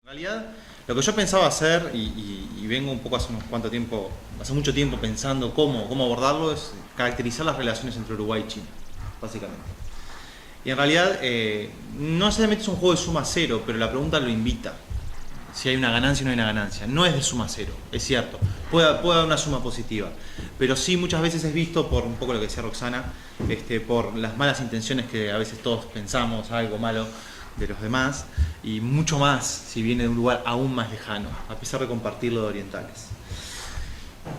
En realidad, lo que yo pensaba hacer, y vengo un poco hace hace mucho tiempo pensando cómo abordarlo, es caracterizar las relaciones entre Uruguay y China, básicamente. Y en realidad, no necesariamente es un juego de suma cero, pero la pregunta lo invita. Si hay una ganancia o no hay una ganancia. No es de suma cero, es cierto. Puede haber una suma positiva. Pero sí muchas veces es visto por un poco lo que decía Roxana, por las malas intenciones que a veces todos pensamos, algo malo de los demás, y mucho más si viene de un lugar aún más lejano, a pesar de compartirlo de orientales.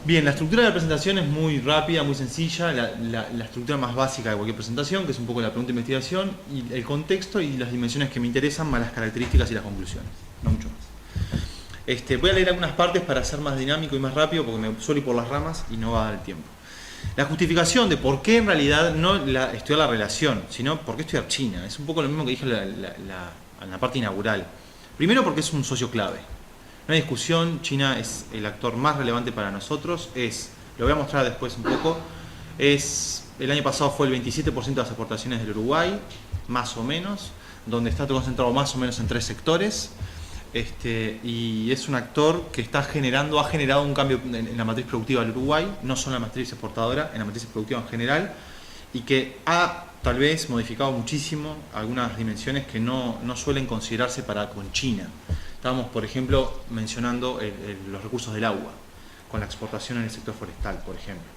Bien, la estructura de la presentación es muy rápida, muy sencilla, la estructura más básica de cualquier presentación, que es un poco la pregunta de investigación, y el contexto y las dimensiones que me interesan, más las características y las conclusiones, no mucho más. Voy a leer algunas partes para ser más dinámico y más rápido, porque me suelo ir por las ramas y no va a dar el tiempo. La justificación de por qué en realidad no estudiar la relación, sino por qué estudiar China. Es un poco lo mismo que dije en la parte inaugural. Primero porque es un socio clave. No hay discusión, China es el actor más relevante para nosotros. Lo voy a mostrar después un poco, el año pasado fue el 27% de las exportaciones del Uruguay, más o menos, donde está todo concentrado más o menos en 3 sectores. Y es un actor que ha generado un cambio en la matriz productiva del Uruguay, no solo en la matriz exportadora, en la matriz productiva en general, y que ha tal vez modificado muchísimo algunas dimensiones que no suelen considerarse con China. Estábamos, por ejemplo, mencionando los recursos del agua, con la exportación en el sector forestal, por ejemplo.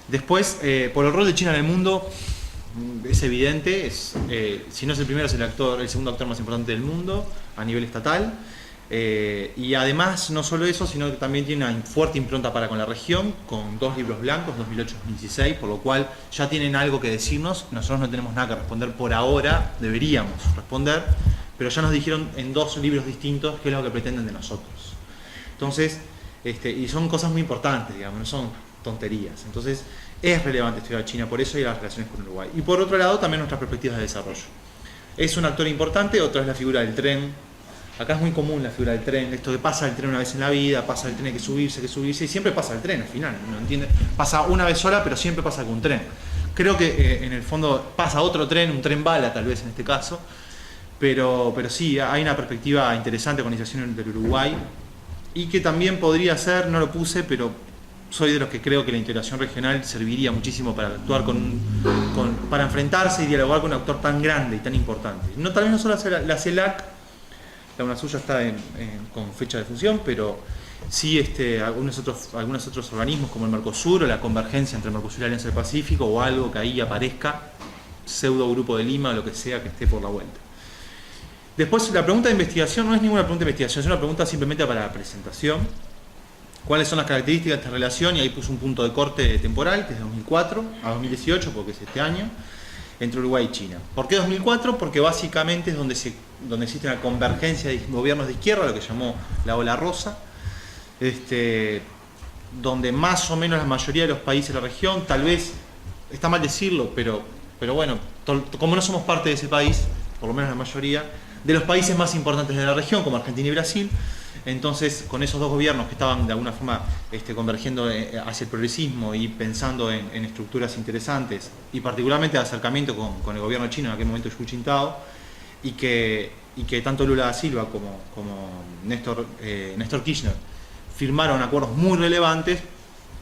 Después, por el rol de China en el mundo, es evidente, si no es el primero, es el segundo actor más importante del mundo a nivel estatal, y además no solo eso, sino que también tiene una fuerte impronta con la región, con 2 libros blancos, 2008-2016, por lo cual ya tienen algo que decirnos. Nosotros no tenemos nada que responder por ahora, deberíamos responder, pero ya nos dijeron en 2 libros distintos qué es lo que pretenden de nosotros. Entonces, y son cosas muy importantes, digamos, no son tonterías. Entonces, es relevante estudiar China por eso y las relaciones con Uruguay. Y por otro lado, también nuestras perspectivas de desarrollo. Es un actor importante, otra es la figura del tren. Acá es muy común la figura del tren, esto de pasa el tren una vez en la vida, pasa el tren, hay que subirse, y siempre pasa el tren al final, ¿no entiende? Pasa una vez sola, pero siempre pasa algún tren. Creo que en el fondo pasa otro tren, un tren bala tal vez en este caso, pero sí, hay una perspectiva interesante con la organización del Uruguay, y que también podría ser, no lo puse, pero soy de los que creo que la integración regional serviría muchísimo para actuar para enfrentarse y dialogar con un actor tan grande y tan importante. Tal vez no solo la CELAC, la UNASUR está con fecha de función, pero sí algunos otros organismos como el Mercosur o la convergencia entre Mercosur y la Alianza del Pacífico, o algo que ahí aparezca, pseudo grupo de Lima o lo que sea que esté por la vuelta. Después, la pregunta de investigación no es ninguna pregunta de investigación, es una pregunta simplemente para la presentación. ¿Cuáles son las características de esta relación? Y ahí puse un punto de corte temporal, que es de 2004 a 2018, porque es este año, entre Uruguay y China. ¿Por qué 2004? Porque básicamente es donde existe una convergencia de gobiernos de izquierda, lo que llamó la ola rosa, donde más o menos la mayoría de los países de la región, tal vez, está mal decirlo, pero bueno, como no somos parte de ese país, por lo menos la mayoría, de los países más importantes de la región, como Argentina y Brasil. Entonces, con esos 2 gobiernos que estaban de alguna forma convergiendo hacia el progresismo y pensando en estructuras interesantes, y particularmente de acercamiento con el gobierno chino en aquel momento de Hu Jintao, y que tanto Lula da Silva como Néstor Kirchner firmaron acuerdos muy relevantes,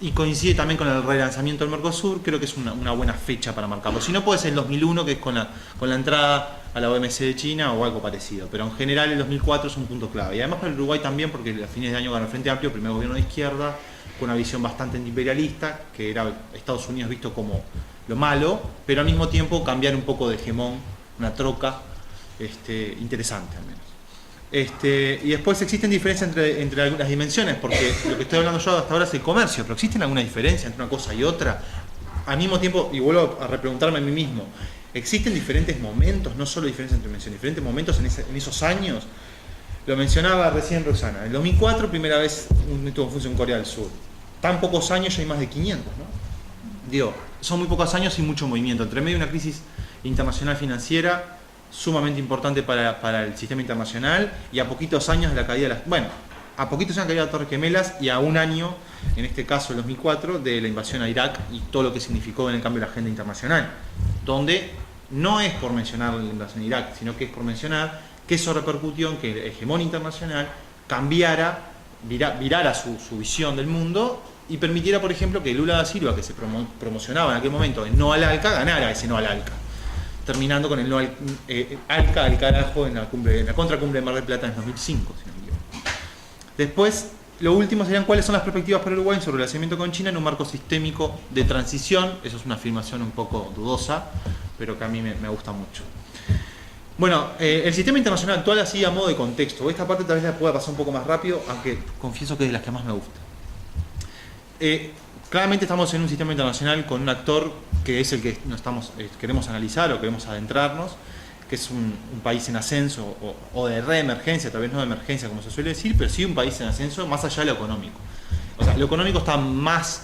y coincide también con el relanzamiento del Mercosur. Creo que es una buena fecha para marcarlo. Si no, puede ser el 2001, que es con la entrada a la OMC de China o algo parecido, pero en general el 2004 es un punto clave. Y además para el Uruguay también, porque a fines de año ganó el Frente Amplio, primer gobierno de izquierda, con una visión bastante imperialista, que era Estados Unidos visto como lo malo, pero al mismo tiempo cambiar un poco de hegemón, una troca interesante al menos. Y después existen diferencias entre algunas dimensiones, porque lo que estoy hablando yo hasta ahora es el comercio, pero existen alguna diferencia entre una cosa y otra. Al mismo tiempo, y vuelvo a repreguntarme a mí mismo, existen diferentes momentos, no solo diferencias entre dimensiones, diferentes momentos en esos años. Lo mencionaba recién Roxana, en el 2004 primera vez un método función en Corea del Sur. Tan pocos años ya hay más de 500, ¿no? Digo, son muy pocos años y mucho movimiento. Entre medio de una crisis internacional financiera sumamente importante para el sistema internacional, y a poquitos años de la caída de a poquitos años de la caída de las Torres Gemelas, y a un año, en este caso el 2004, de la invasión a Irak y todo lo que significó en el cambio de la agenda internacional, donde no es por mencionar la invasión a Irak, sino que es por mencionar que eso repercutió en que el hegemón internacional virara su visión del mundo y permitiera, por ejemplo, que Lula da Silva, que se promocionaba en aquel momento en no al ALCA, ganara ese no al ALCA, terminando con el no ALCA al carajo en la contracumbre de Mar del Plata en 2005, si no me equivoco. Después, lo último serían cuáles son las perspectivas para Uruguay en su relacionamiento con China en un marco sistémico de transición. Eso es una afirmación un poco dudosa, pero que a mí me gusta mucho. Bueno, el sistema internacional actual, así a modo de contexto. Esta parte tal vez la pueda pasar un poco más rápido, aunque confieso que es de las que más me gusta. Claramente estamos en un sistema internacional con un actor que es el que queremos analizar o queremos adentrarnos, que es un país en ascenso o de reemergencia, tal vez no de emergencia como se suele decir, pero sí un país en ascenso más allá de lo económico. O sea, lo económico está más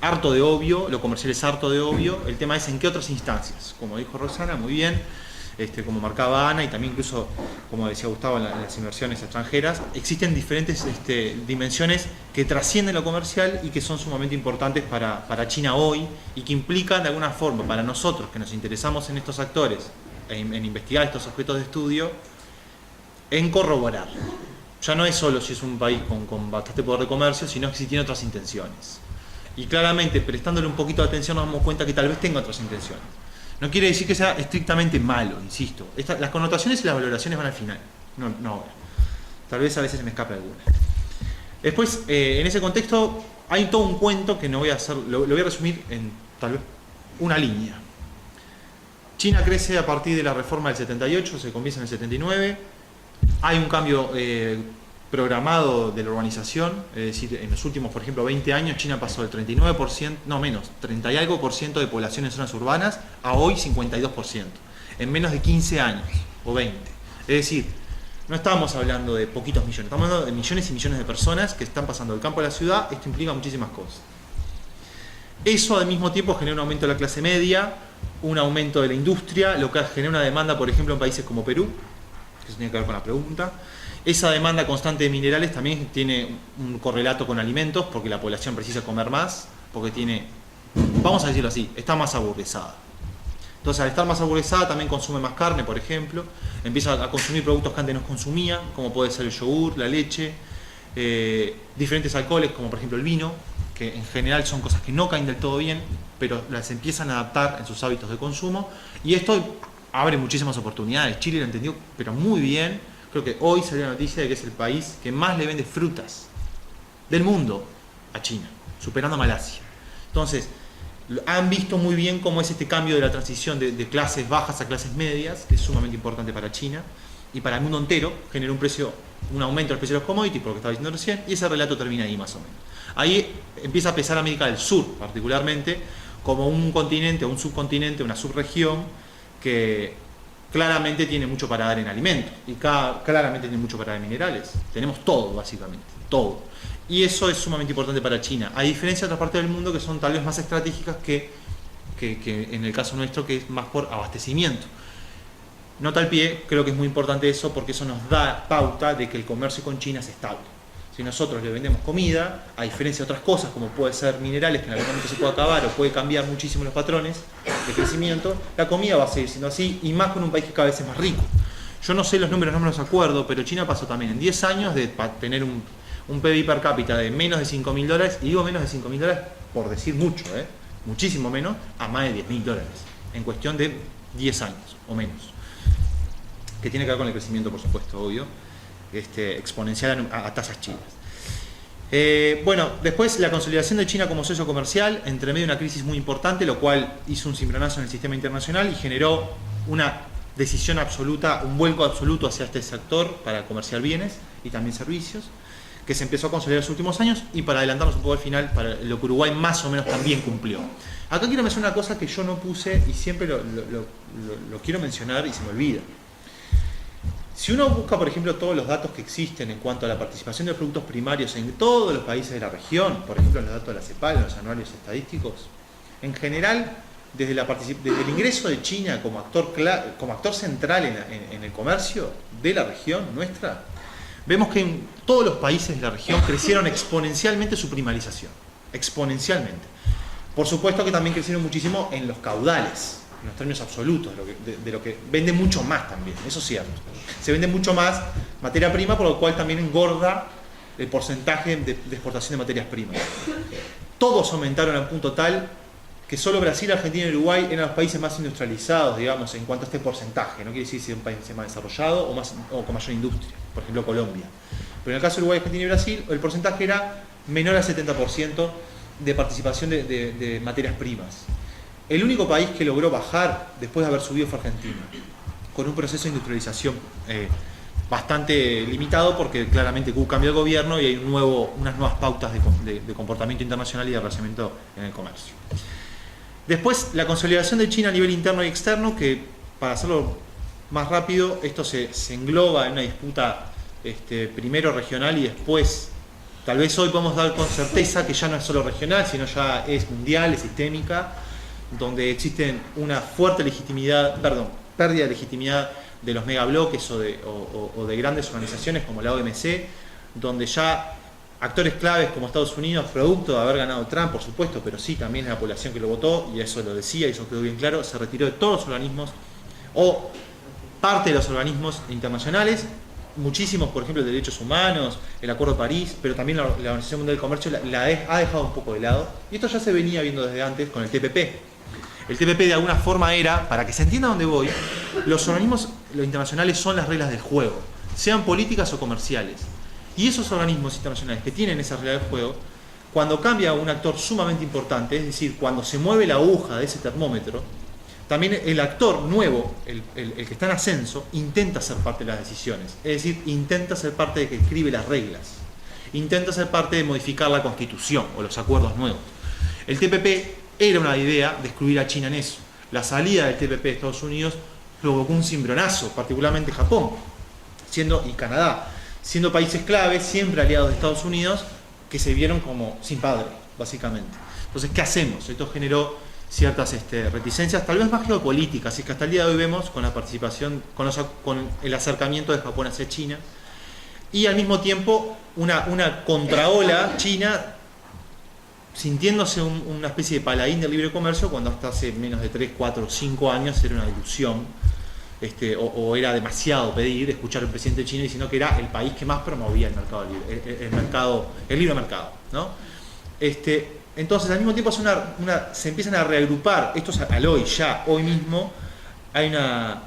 harto de obvio, lo comercial es harto de obvio, el tema es en qué otras instancias. Como dijo Roxana, muy bien, como marcaba Ana y también incluso, como decía Gustavo, en las inversiones extranjeras, existen diferentes dimensiones que trascienden lo comercial y que son sumamente importantes para China hoy y que implican de alguna forma para nosotros que nos interesamos en estos actores, en investigar estos objetos de estudio, en corroborar. Ya no es solo si es un país con bastante poder de comercio, sino que si tiene otras intenciones. Y claramente, prestándole un poquito de atención, nos damos cuenta que tal vez tenga otras intenciones. No quiere decir que sea estrictamente malo, insisto. Las connotaciones y las valoraciones van al final, no ahora. Tal vez a veces se me escapa alguna. Después, en ese contexto, hay todo un cuento que no voy a hacer, lo voy a resumir en tal vez una línea. China crece a partir de la reforma del 78, se comienza en el 79. Hay un cambio programado de la urbanización, es decir, en los últimos, por ejemplo, 20 años, China pasó del 39%, no menos, 30 y algo por ciento de población en zonas urbanas a hoy 52%, en menos de 15 años o 20. Es decir, no estamos hablando de poquitos millones, estamos hablando de millones y millones de personas que están pasando del campo a la ciudad. Esto implica muchísimas cosas. Eso al mismo tiempo genera un aumento de la clase media, un aumento de la industria, lo que genera una demanda, por ejemplo, en países como Perú, que eso tiene que ver con la pregunta. Esa demanda constante de minerales también tiene un correlato con alimentos, porque la población precisa comer más, porque tiene, vamos a decirlo así, está más aburguesada. Entonces, al estar más aburguesada, también consume más carne, por ejemplo, empieza a consumir productos que antes no consumía, como puede ser el yogur, la leche, diferentes alcoholes, como por ejemplo el vino, que en general son cosas que no caen del todo bien, pero las empiezan a adaptar en sus hábitos de consumo, y esto abre muchísimas oportunidades. Chile lo entendió, pero muy bien. Creo que hoy salió la noticia de que es el país que más le vende frutas del mundo a China, superando a Malasia. Entonces, han visto muy bien cómo es este cambio de la transición de clases bajas a clases medias, que es sumamente importante para China y para el mundo entero. Genera un aumento del precio de los commodities, por lo que estaba diciendo recién, y ese relato termina ahí más o menos. Ahí empieza a pesar América del Sur, particularmente, como un continente, un subcontinente, una subregión que claramente tiene mucho para dar en alimentos y claramente tiene mucho para dar en minerales. Tenemos todo, básicamente, todo. Y eso es sumamente importante para China, a diferencia de otras partes del mundo que son tal vez más estratégicas que en el caso nuestro, que es más por abastecimiento. Nota al pie, creo que es muy importante eso, porque eso nos da pauta de que el comercio con China es estable. Si nosotros le vendemos comida, a diferencia de otras cosas como puede ser minerales, que en algún momento se puede acabar o puede cambiar muchísimo los patrones de crecimiento, la comida va a seguir siendo así, y más con un país que cada vez es más rico. Yo no sé los números, no me los acuerdo, pero China pasó también en 10 años de tener un PBI per cápita de menos de $5.000, y digo menos de $5.000 por decir mucho, muchísimo menos, a más de $10.000, en cuestión de 10 años o menos. Que tiene que ver con el crecimiento, por supuesto, obvio. Exponencial a tasas chinas. Bueno, después la consolidación de China como socio comercial entre medio de una crisis muy importante, lo cual hizo un cimbronazo en el sistema internacional y generó una decisión absoluta, un vuelco absoluto hacia este sector para comerciar bienes y también servicios, que se empezó a consolidar en los últimos años, y para adelantarnos un poco al final, para lo que Uruguay más o menos también cumplió. Acá quiero mencionar una cosa que yo no puse y siempre lo quiero mencionar y se me olvida. Si uno busca, por ejemplo, todos los datos que existen en cuanto a la participación de productos primarios en todos los países de la región, por ejemplo, en los datos de la CEPAL, en los anuarios estadísticos, en general, desde el ingreso de China como actor central en el comercio de la región nuestra, vemos que en todos los países de la región crecieron exponencialmente su primarización. Exponencialmente. Por supuesto que también crecieron muchísimo en los caudales. en los términos absolutos, de lo que vende mucho más también, eso es cierto. Se vende mucho más materia prima, por lo cual también engorda el porcentaje de exportación de materias primas. Todos aumentaron a punto tal que solo Brasil, Argentina y Uruguay eran los países más industrializados, digamos, en cuanto a este porcentaje. No quiere decir si es un país más desarrollado o con mayor industria, por ejemplo Colombia. Pero en el caso de Uruguay, Argentina y Brasil, el porcentaje era menor al 70% de participación de materias primas. El único país que logró bajar después de haber subido fue Argentina, con un proceso de industrialización bastante limitado, porque claramente cambió el gobierno y hay unas nuevas pautas de comportamiento internacional y de relacionamiento en el comercio. Después, la consolidación de China a nivel interno y externo, que para hacerlo más rápido, esto se engloba en una disputa primero regional y después, tal vez hoy podemos dar con certeza que ya no es solo regional, sino ya es mundial, es sistémica, donde existen una fuerte pérdida de legitimidad de los megabloques o de grandes organizaciones como la OMC, donde ya actores claves como Estados Unidos, producto de haber ganado Trump, por supuesto, pero sí también la población que lo votó, y eso lo decía, y eso quedó bien claro, se retiró de todos los organismos, o parte de los organismos internacionales, muchísimos, por ejemplo, de derechos humanos, el Acuerdo de París, pero también la Organización Mundial del Comercio ha dejado un poco de lado, y esto ya se venía viendo desde antes con el TPP. El TPP de alguna forma era, para que se entienda a dónde voy, los organismos internacionales son las reglas del juego, sean políticas o comerciales. Y esos organismos internacionales que tienen esa regla del juego, cuando cambia un actor sumamente importante, es decir, cuando se mueve la aguja de ese termómetro, también el actor nuevo, el que está en ascenso, intenta ser parte de las decisiones. Es decir, intenta ser parte de que escribe las reglas. Intenta ser parte de modificar la Constitución o los acuerdos nuevos. El TPP era una idea de excluir a China en eso. La salida del TPP de Estados Unidos provocó un cimbronazo, particularmente Japón y Canadá, siendo países claves, siempre aliados de Estados Unidos, que se vieron como sin padre, básicamente. Entonces, ¿qué hacemos? Esto generó ciertas reticencias, tal vez más geopolíticas, y que hasta el día de hoy vemos con la participación, con el acercamiento de Japón hacia China, y al mismo tiempo una contraola china sintiéndose una especie de paladín del libre comercio, cuando hasta hace menos de 3, 4, 5 años era una ilusión, o era demasiado pedir escuchar al presidente chino diciendo que era el país que más promovía el mercado libre, el libre mercado, ¿no? Entonces, al mismo tiempo se empiezan a reagrupar, esto es hoy mismo, hay una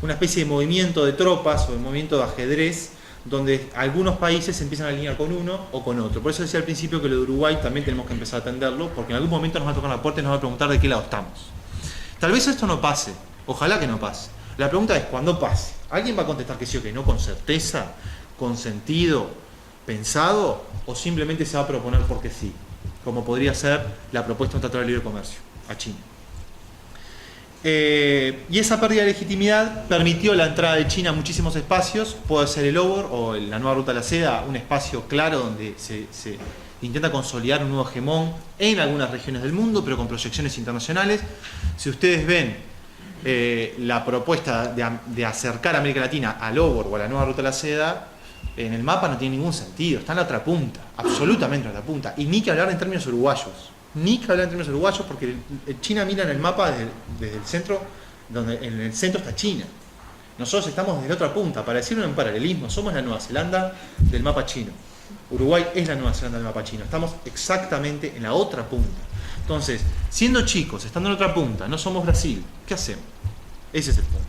especie de movimiento de tropas o de movimiento de ajedrez, donde algunos países se empiezan a alinear con uno o con otro. Por eso decía al principio que lo de Uruguay también tenemos que empezar a atenderlo, porque en algún momento nos va a tocar la puerta y nos va a preguntar de qué lado estamos. Tal vez esto no pase, ojalá que no pase. La pregunta es, ¿cuándo pase? ¿Alguien va a contestar que sí o que no con certeza, con sentido, pensado, o simplemente se va a proponer porque sí? Como podría ser la propuesta de un tratado de libre comercio a China. Y esa pérdida de legitimidad permitió la entrada de China a muchísimos espacios. Puede ser el OBOR o la nueva ruta de la seda, un espacio claro donde se intenta consolidar un nuevo hegemón en algunas regiones del mundo, pero con proyecciones internacionales. Si ustedes ven la propuesta de acercar a América Latina al OBOR o a la nueva ruta de la seda, en el mapa no tiene ningún sentido, está en la otra punta, absolutamente en la otra punta, y ni que hablar en términos uruguayos. Porque China mira en el mapa desde el centro, donde en el centro está China. Nosotros estamos desde la otra punta, para decirlo en paralelismo, somos la Nueva Zelanda del mapa chino. Uruguay es la Nueva Zelanda del mapa chino, estamos exactamente en la otra punta. Entonces, siendo chicos, estando en la otra punta, no somos Brasil, ¿qué hacemos? Ese es el punto.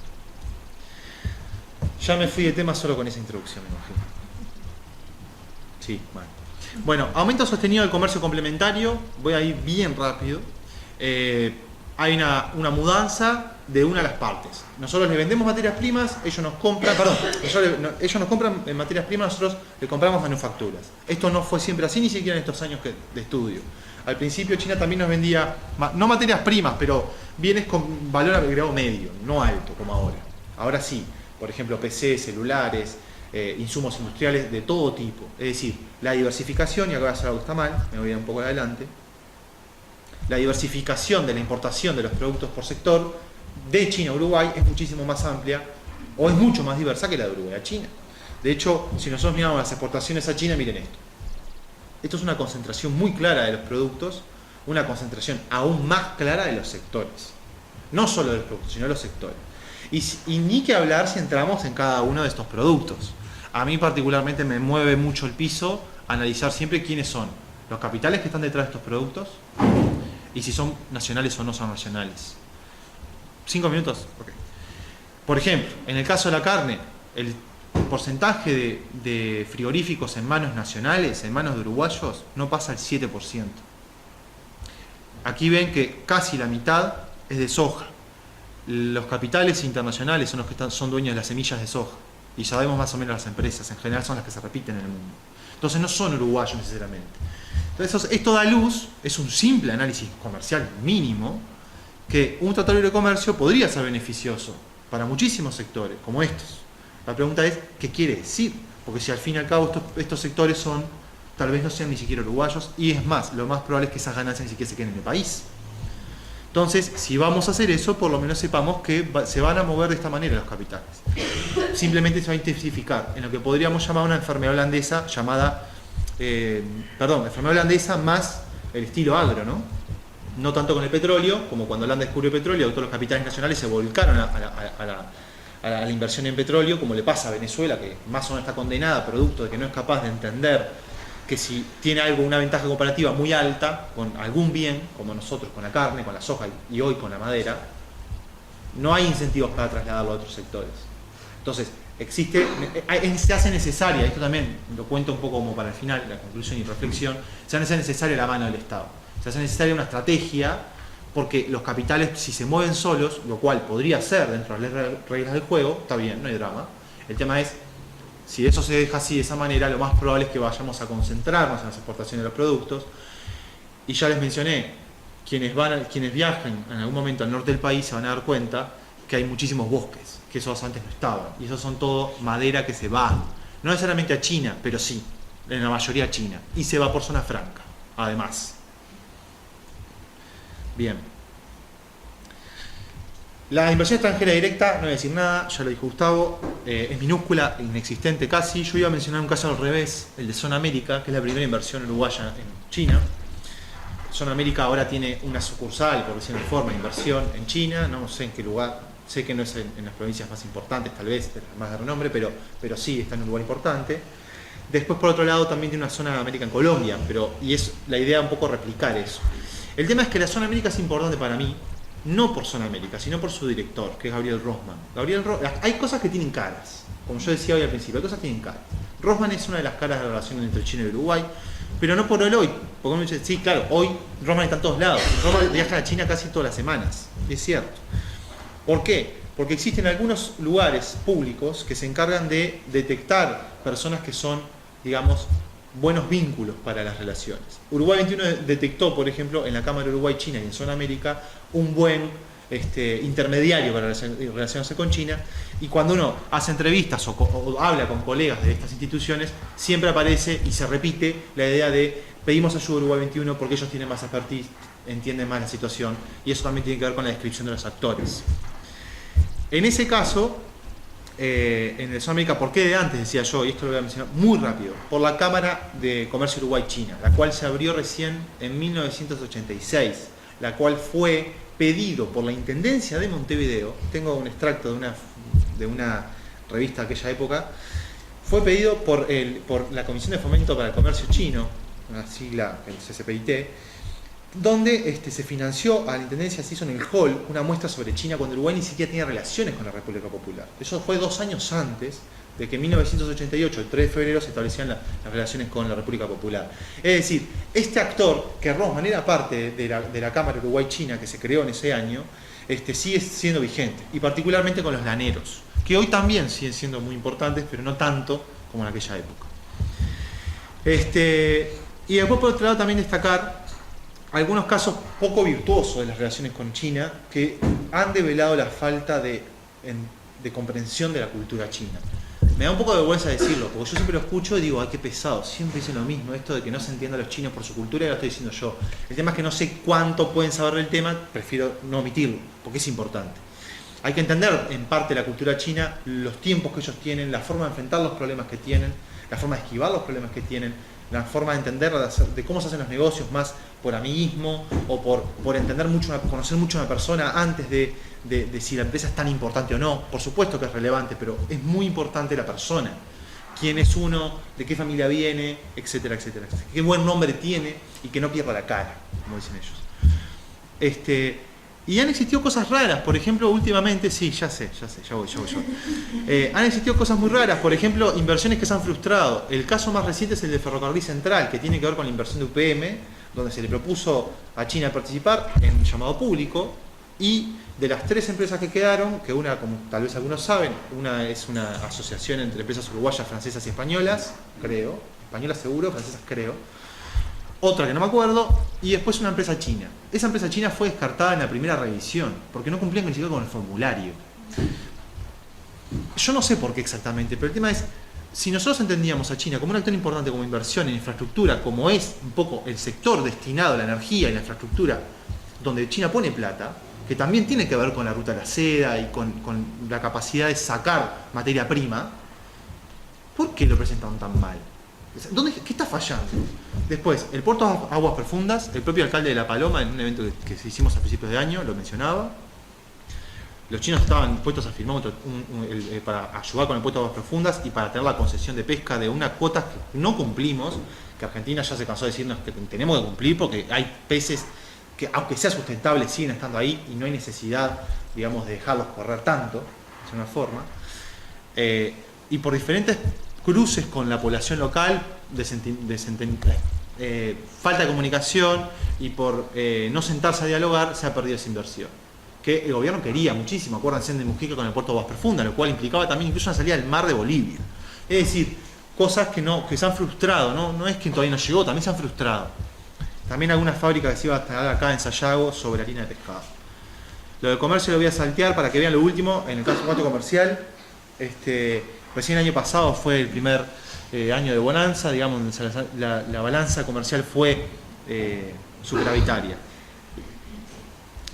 Ya me fui de tema solo con esa introducción, me imagino. Sí, bueno, aumento sostenido del comercio complementario, voy a ir bien rápido. Hay una mudanza de una de las partes. Nosotros le vendemos materias primas, ellos nos compran materias primas, nosotros le compramos manufacturas. Esto no fue siempre así, ni siquiera en estos años de estudio. Al principio China también nos vendía, no materias primas, pero bienes con valor agregado medio, no alto como ahora. Ahora sí, por ejemplo PC, celulares, insumos industriales de todo tipo. Es decir, la diversificación, y acá voy a hacer algo que está mal, me voy a ir un poco adelante, la diversificación de la importación de los productos por sector de China a Uruguay es muchísimo más amplia, o es mucho más diversa que la de Uruguay a China. De hecho, si nosotros miramos las exportaciones a China, miren esto. Esto es una concentración muy clara de los productos, una concentración aún más clara de los sectores. no solo de los productos, sino de los sectores. Y ni que hablar si entramos en cada uno de estos productos. A mí particularmente me mueve mucho el piso analizar siempre quiénes son los capitales que están detrás de estos productos y si son nacionales o no son nacionales. 5 minutos. Okay. Por ejemplo, en el caso de la carne, el porcentaje de frigoríficos en manos nacionales, en manos de uruguayos, no pasa el 7%. Aquí ven que casi la mitad es de soja. Los capitales internacionales son los que son dueños de las semillas de soja. Y sabemos más o menos las empresas, en general son las que se repiten en el mundo. Entonces no son uruguayos necesariamente. Entonces esto da luz, es un simple análisis comercial mínimo, que un tratado de libre comercio podría ser beneficioso para muchísimos sectores, como estos. La pregunta es, ¿qué quiere decir? Porque si al fin y al cabo estos sectores tal vez no sean ni siquiera uruguayos, y es más, lo más probable es que esas ganancias ni siquiera se queden en el país. Entonces, si vamos a hacer eso, por lo menos sepamos que se van a mover de esta manera los capitales. Simplemente se va a intensificar en lo que podríamos llamar una enfermedad holandesa llamada, enfermedad holandesa más el estilo agro, ¿no? No tanto con el petróleo, como cuando Holanda descubrió el petróleo, todos los capitales nacionales se volcaron a la inversión en petróleo, como le pasa a Venezuela, que más o menos está condenada, producto de que no es capaz de entender que si tiene una ventaja comparativa muy alta con algún bien, como nosotros con la carne, con la soja y hoy con la madera, no hay incentivos para trasladarlo a otros sectores. Entonces, se hace necesaria, esto también lo cuento un poco como para el final, la conclusión y reflexión, se hace necesaria la mano del Estado. Se hace necesaria una estrategia, porque los capitales, si se mueven solos, lo cual podría ser dentro de las reglas del juego, está bien, no hay drama. El tema es, si eso se deja así de esa manera, lo más probable es que vayamos a concentrarnos en las exportaciones de los productos. Y ya les mencioné, quienes viajen en algún momento al norte del país se van a dar cuenta que hay muchísimos bosques, que esos antes no estaban. Y esos son todo madera que se va, no necesariamente a China, pero sí, en la mayoría a China. Y se va por zona franca, además. Bien. La inversión extranjera directa, no voy a decir nada, ya lo dijo Gustavo, es minúscula, inexistente casi. Yo iba a mencionar un caso al revés, el de Zona América, que es la primera inversión uruguaya en China. Zona América ahora tiene una sucursal, por decirlo de forma, de inversión en China, no sé en qué lugar, sé que no es en las provincias más importantes, tal vez, más de renombre, pero sí está en un lugar importante. Después, por otro lado, también tiene una Zona América en Colombia, y es la idea un poco replicar eso. El tema es que la Zona América es importante para mí, no por Zona América, sino por su director, que es Gabriel Rossmann. Hay cosas que tienen caras, como yo decía hoy al principio, hay cosas que tienen caras. Rossmann es una de las caras de la relación entre China y Uruguay, pero no por el hoy, porque uno dice, sí, claro, hoy Rossmann está en todos lados, Rossmann viaja a China casi todas las semanas, es cierto. ¿Por qué? Porque existen algunos lugares públicos que se encargan de detectar personas que son, digamos, buenos vínculos para las relaciones. Uruguay 21 detectó, por ejemplo, en la Cámara Uruguay-China y en Zona América, un buen intermediario para relacionarse con China, y cuando uno hace entrevistas o habla con colegas de estas instituciones, siempre aparece y se repite la idea de pedimos ayuda a Uruguay 21 porque ellos tienen más expertise, entienden más la situación, y eso también tiene que ver con la descripción de los actores. En ese caso, en el Zona América, ¿por qué de antes? Decía yo, y esto lo voy a mencionar muy rápido, por la Cámara de Comercio Uruguay-China, la cual se abrió recién en 1986, la cual fue pedido por la Intendencia de Montevideo, tengo un extracto de una revista de aquella época, fue pedido por la Comisión de Fomento para el Comercio Chino, una sigla, el CCPIT, donde se financió a la Intendencia, se hizo en el hall una muestra sobre China cuando Uruguay ni siquiera tenía relaciones con la República Popular. Eso fue 2 años antes de que en 1988, el 3 de febrero, se establecían las relaciones con la República Popular. Es decir, este actor, que Rossmann era parte de la Cámara Uruguay-China que se creó en ese año, sigue siendo vigente, y particularmente con los laneros, que hoy también siguen siendo muy importantes, pero no tanto como en aquella época. Y después, por otro lado, también destacar algunos casos poco virtuosos de las relaciones con China que han develado la falta de comprensión de la cultura china. Me da un poco de vergüenza decirlo, porque yo siempre lo escucho y digo, ay, qué pesado, siempre dicen lo mismo, esto de que no se entienda a los chinos por su cultura, y lo estoy diciendo yo. El tema es que no sé cuánto pueden saber del tema, prefiero no omitirlo, porque es importante. Hay que entender en parte la cultura china, los tiempos que ellos tienen, la forma de enfrentar los problemas que tienen, la forma de esquivar los problemas que tienen, la forma de entender, de cómo se hacen los negocios, más por amiguismo o por entender mucho, conocer mucho a una persona antes de si la empresa es tan importante o no. Por supuesto que es relevante, pero es muy importante la persona. Quién es uno, de qué familia viene, etcétera, etcétera. Qué buen nombre tiene y que no pierda la cara, como dicen ellos. Y han existido cosas raras, por ejemplo, últimamente, sí, ya voy. Han existido cosas muy raras, por ejemplo, inversiones que se han frustrado. El caso más reciente es el de Ferrocarril Central, que tiene que ver con la inversión de UPM, donde se le propuso a China participar en un llamado público, y de las 3 empresas que quedaron, que una, como tal vez algunos saben, una es una asociación entre empresas uruguayas, francesas y españolas, creo, españolas seguro, francesas creo, otra que no me acuerdo, y después una empresa china. Esa empresa china fue descartada en la primera revisión, porque no cumplían ni siquiera con el formulario. Yo no sé por qué exactamente, pero el tema es, si nosotros entendíamos a China como un actor importante como inversión en infraestructura, como es un poco el sector destinado a la energía y la infraestructura, donde China pone plata, que también tiene que ver con la ruta de la seda y con la capacidad de sacar materia prima, ¿por qué lo presentan tan mal? ¿Qué está fallando? Después, el puerto de aguas profundas, el propio alcalde de La Paloma, en un evento que hicimos a principios de año, lo mencionaba. Los chinos estaban dispuestos a firmar para ayudar con el puerto de aguas profundas y para tener la concesión de pesca de una cuota que no cumplimos, que Argentina ya se cansó de decirnos que tenemos que cumplir porque hay peces que, aunque sea sustentable, siguen estando ahí y no hay necesidad, digamos, de dejarlos correr tanto, de una forma. Y por diferentes cruces con la población local, falta de comunicación y por no sentarse a dialogar, se ha perdido esa inversión. Que el gobierno quería muchísimo, acuérdense de Mujica con el puerto de Aguas Profundas, lo cual implicaba también incluso una salida al mar de Bolivia. Es decir, cosas que se han frustrado, no es que todavía no llegó, también se han frustrado. También alguna fábrica que se iba a instalar acá en Sayago sobre la línea de pescado. Lo de comercio lo voy a saltear para que vean lo último. En el caso de comercial, recién el año pasado fue el primer año de bonanza, digamos, la balanza comercial fue superavitaria.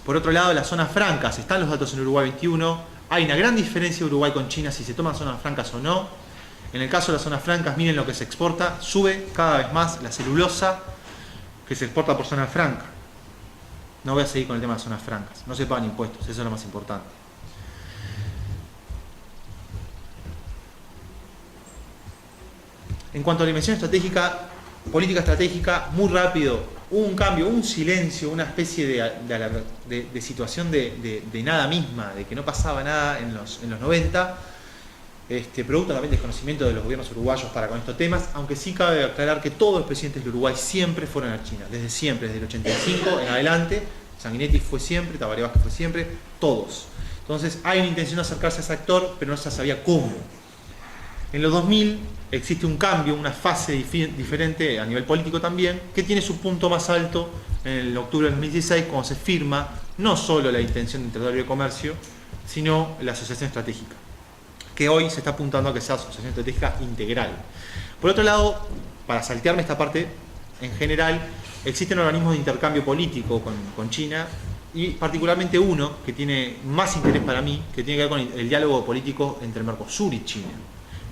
Por otro lado, las zonas francas, están los datos en Uruguay 21, hay una gran diferencia de Uruguay con China si se toman zonas francas o no. En el caso de las zonas francas, miren lo que se exporta, sube cada vez más la celulosa que se exporta por zona franca. No voy a seguir con el tema de zonas francas, no se pagan impuestos, eso es lo más importante. En cuanto a la dimensión estratégica, política estratégica, muy rápido, hubo un cambio, un silencio, una especie de situación de nada misma, de que no pasaba nada en los 90, producto también del desconocimiento de los gobiernos uruguayos para con estos temas, aunque sí cabe aclarar que todos los presidentes de Uruguay siempre fueron a China, desde siempre, desde el 85 en adelante, Sanguinetti fue siempre, Tabaré Vázquez fue siempre, todos. Entonces hay una intención de acercarse a ese actor, pero no se sabía cómo. En los 2000 existe un cambio, una fase diferente a nivel político también, que tiene su punto más alto en el octubre del 2016, cuando se firma no solo la intención de Intercambio de Comercio, sino la Asociación Estratégica, que hoy se está apuntando a que sea Asociación Estratégica Integral. Por otro lado, para saltearme esta parte, en general, existen organismos de intercambio político con China, y particularmente uno que tiene más interés para mí, que tiene que ver con el diálogo político entre Mercosur y China.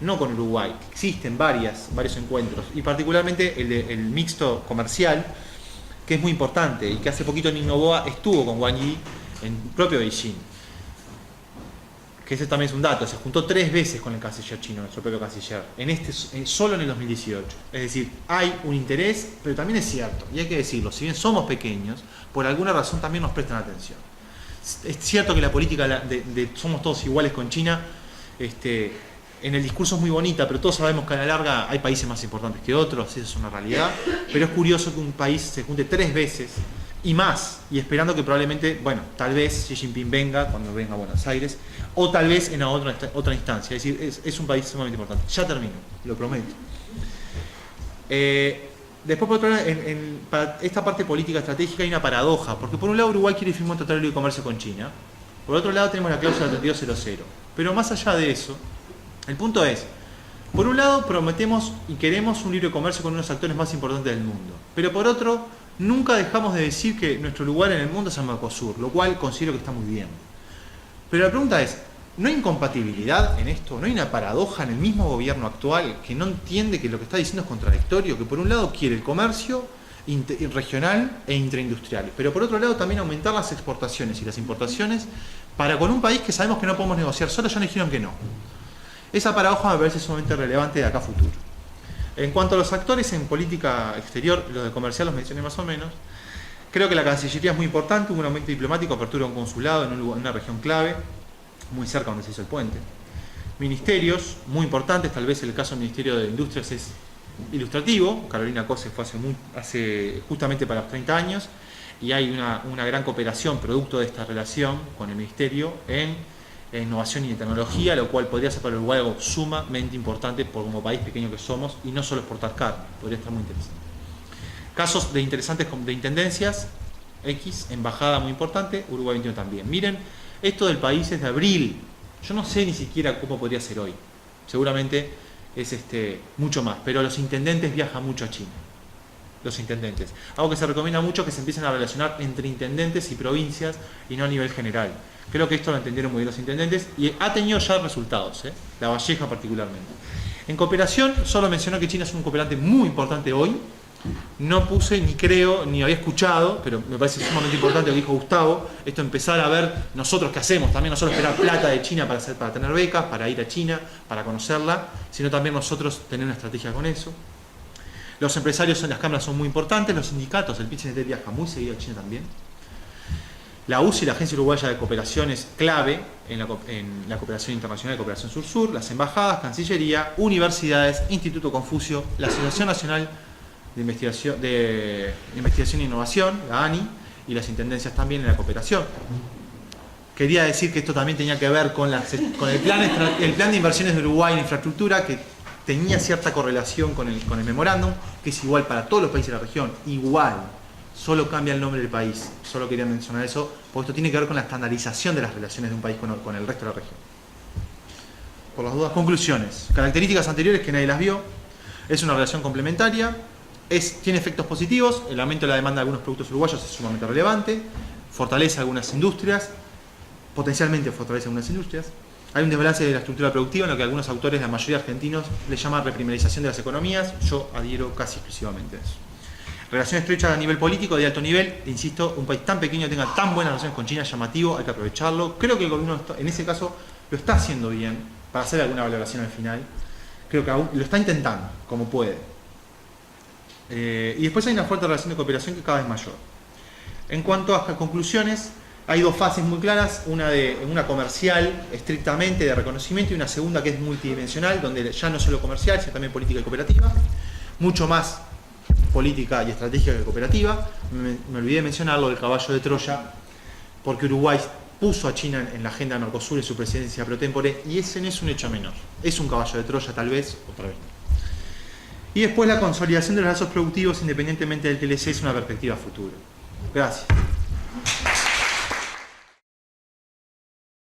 No con Uruguay, existen varios encuentros, y particularmente el mixto comercial, que es muy importante, y que hace poquito Ningbo Noboa estuvo con Wang Yi en propio Beijing. Que ese también es un dato, se juntó 3 veces con el canciller chino, nuestro propio canciller, solo en el 2018. Es decir, hay un interés, pero también es cierto, y hay que decirlo, si bien somos pequeños, por alguna razón también nos prestan atención. Es cierto que la política de somos todos iguales con China, en el discurso es muy bonita, pero todos sabemos que a la larga hay países más importantes que otros, esa es una realidad, pero es curioso que un país se junte 3 veces y más, y esperando que probablemente, bueno, tal vez Xi Jinping venga cuando venga a Buenos Aires, o tal vez en otra instancia, es decir, es un país sumamente importante. Ya termino, lo prometo. Después, por otro lado, para esta parte política estratégica hay una paradoja, porque por un lado Uruguay quiere firmar un tratado de libre comercio con China, por otro lado tenemos la cláusula 3200, pero más allá de eso, el punto es, por un lado prometemos y queremos un libre comercio con unos actores más importantes del mundo, pero por otro, nunca dejamos de decir que nuestro lugar en el mundo es el Mercosur, lo cual considero que está muy bien. Pero la pregunta es, no hay incompatibilidad en esto, no hay una paradoja en el mismo gobierno actual que no entiende que lo que está diciendo es contradictorio, que por un lado quiere el comercio regional e intraindustrial, pero por otro lado también aumentar las exportaciones y las importaciones para con un país que sabemos que no podemos negociar solo, ya nos dijeron que no. Esa paradoja me parece sumamente relevante de acá a futuro. En cuanto a los actores en política exterior, los de comercial los mencioné más o menos. Creo que la Cancillería es muy importante, hubo un aumento diplomático, apertura de un consulado en una región clave, muy cerca donde se hizo el puente. Ministerios, muy importantes, tal vez el caso del Ministerio de Industrias es ilustrativo. Carolina Cose fue hace justamente para los 30 años, y hay una gran cooperación producto de esta relación con el Ministerio en innovación y en tecnología, lo cual podría ser para Uruguay algo sumamente importante por como país pequeño que somos, y no solo exportar carne, podría estar muy interesante. Casos de interesantes de intendencias, X, embajada muy importante, Uruguay 21 también. Miren, esto del país es de abril, yo no sé ni siquiera cómo podría ser hoy, seguramente es mucho más, pero los intendentes viajan mucho a China. Los intendentes. Algo que se recomienda mucho, que se empiecen a relacionar entre intendentes y provincias y no a nivel general. Creo que esto lo entendieron muy bien los intendentes y ha tenido ya resultados, La Valleja particularmente. En cooperación, solo mencionó que China es un cooperante muy importante hoy. No puse, ni creo, ni había escuchado, pero me parece sumamente importante lo que dijo Gustavo, esto empezar a ver nosotros qué hacemos, también no solo esperar plata de China para tener becas, para ir a China, para conocerla, sino también nosotros tener una estrategia con eso. Los empresarios en las cámaras son muy importantes, los sindicatos, el PIT-CNT viaja muy seguido a China también. La UCI, la Agencia Uruguaya de Cooperación, es clave en la cooperación internacional de cooperación sur-sur, las embajadas, Cancillería, universidades, Instituto Confucio, la Asociación Nacional de Investigación e Innovación, la ANI, y las intendencias también en la cooperación. Quería decir que esto también tenía que ver con el plan de inversiones de Uruguay en infraestructura, que tenía cierta correlación con el memorándum, que es igual para todos los países de la región, igual, solo cambia el nombre del país. Solo quería mencionar eso, porque esto tiene que ver con la estandarización de las relaciones de un país con el resto de la región. Por las dudas, conclusiones. Características anteriores que nadie las vio. Es una relación complementaria. Tiene efectos positivos. El aumento de la demanda de algunos productos uruguayos es sumamente relevante. Fortalece algunas industrias. Potencialmente fortalece algunas industrias. Hay un desbalance de la estructura productiva en lo que algunos autores, la mayoría argentinos, le llaman reprimarización de las economías. Yo adhiero casi exclusivamente a eso. Relación estrecha a nivel político, de alto nivel. Insisto, un país tan pequeño tenga tan buenas relaciones con China es llamativo, hay que aprovecharlo. Creo que el gobierno en ese caso lo está haciendo bien, para hacer alguna valoración al final. Creo que aún lo está intentando, como puede. Y después hay una fuerte relación de cooperación que cada vez mayor. En cuanto a conclusiones, hay dos fases muy claras, una comercial estrictamente de reconocimiento y una segunda que es multidimensional, donde ya no solo comercial, sino también política y cooperativa, mucho más política y estratégica que cooperativa. Me olvidé de mencionar lo del caballo de Troya, porque Uruguay puso a China en la agenda de Mercosur en su presidencia pro tempore, y ese no es un hecho menor, es un caballo de Troya tal vez, otra vez no. Y después la consolidación de los lazos productivos independientemente del TLC es una perspectiva futura. Gracias.